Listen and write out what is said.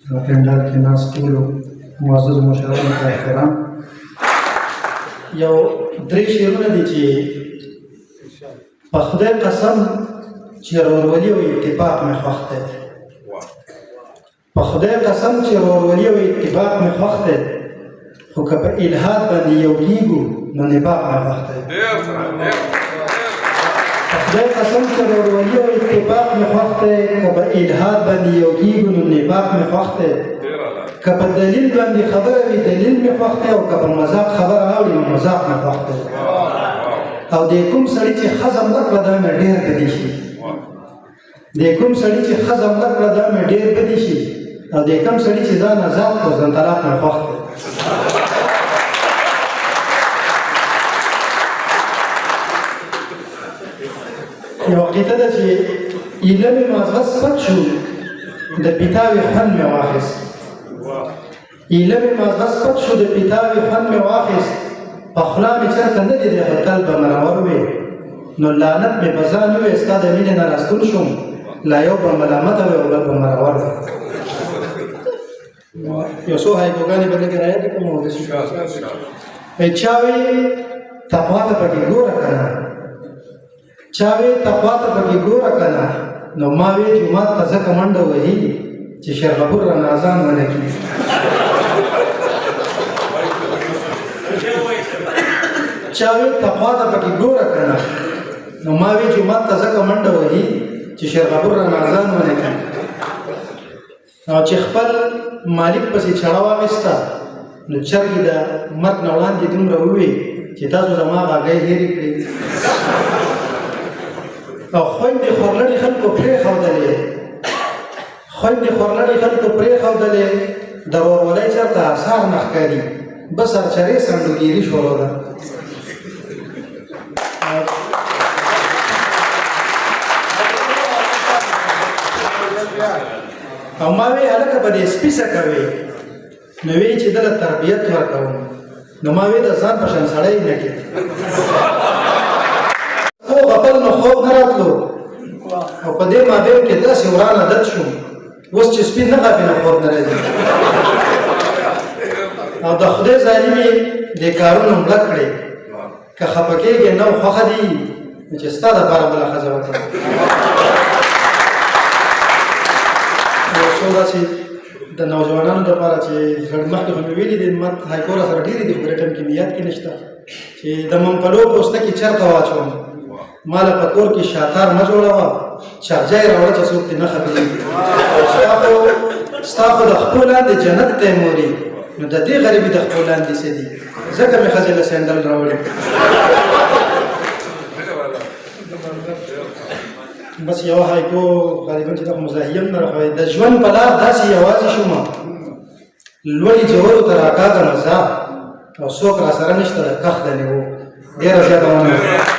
پنډال کې ناست ټولو معزز مشرانو ته احترام. یو درې شعرونه دي چې په خدای قسم چې ورورولي او اتفاق مې خوښ دی، په خدای قسم چې ورورولي او اتفاق مې خوښ دی، خو که په الحاد باندې یو کېږو نو نفاق مې خوښ دی. په خدای قسم چې ورورولي او اتفاق مې خوښ دی، که په الحاد باندې یو کېږو نو نفاق مې خوښ دی. که په دلیل باندې خبره وي دلیل مې خوښ دی، او که په مذاق خبره اوري نو مذاق مې خوښ دی. او د کوم سړي چې ښځه مړه کړه دا مې ډېر بدي شي، د کوم سړي چې ښځه مړه کړه دا مې ډېر بدي شي، او د کوم سړي چې ځان آزاد کړو ځان طلاق مې خوښ دی. یو عقیده ده چې ایله مې مازغه سپک شو د پیتاوي خوند مې واخیست، ایله مې مازغه سپک شو د پیتاوي خوند مې واخیست، په خوله مې چېرته نه دي دی خو تل به مرور وې، نو لعنت مې په ځان ووې ستا د مینې نه راستون شوم، لا یو به ملامته وې او بل به مرور وې. یو څو هایکوګانې به لږې رایاد کړم او داسې چا وې تقوا ته پکې ګوره که نه، چا وې تقوا ته پکې ګوره که نه، نو ما وې جومات ته ځکه منډه وهي چې شیخ غفور رانه اذان ونه کړي. چا وې تقوا ته پکې ګوره که نه، نو ما وې جومات ته ځکه منډه وهي چې شیخ غفور رانه اذان ونه کړي. او چې خپل مالک پسې چړه واخیسته نو چرګې د مرګ نه وړاندې دومره ووې چې تاسو زما غاګۍ هېرې کړې. او خویندې خورلڼې خلکو پرېښودلې، خویندې خورلڼې خلکو پرېښودلې، د ورورولۍ چېرته اثار نه ښکاري، بس سرچرې سنډوګیري شروع ده. او ما وی هلکه به دې سپي څه کوې، نو وی چې دله تربیت ورکوم، نو ما وی د ځان په شان سړی نه کړي. خو غفل نو خوب نه راتلو، او په دې مابین کې داسې وران عادت شوم اوس چې سپي نه غافي نه خوب نه راځي. او د خدای ظالمې دې کارونه مړه کړې، که خفه کېږې نه خوښه دي چې ستا دپاره بله ښځه وکړم. یو څو داسې د نوجوانانو دپاره چې مخکې خو مې ویلي دي مت هایکو را سره ډېرې دي خو په ټایم کې مې یاد کې نشته چې د ممپلو پوستکي چېرته واچوم، ما له په کور کې شاتار مه جوړوه، چارجۍ راوړه چې څوک دې نه خبرېږي. ستا خو د خپلو لاندې جنت دی مورې، نو د دې غریبي د خپلو لاندې څه دي، ځکه مې ښځې له سینډل راوړې. بس یو هایکو غالبا چې دا مزاحیه هم نه راښوی، د ژوند په لار داسې یوازې شومه، لوړې جوړو ته راکاږه مزه، او څوک را سره نشته د کښ د لیوو. ډېره زیاته مننه.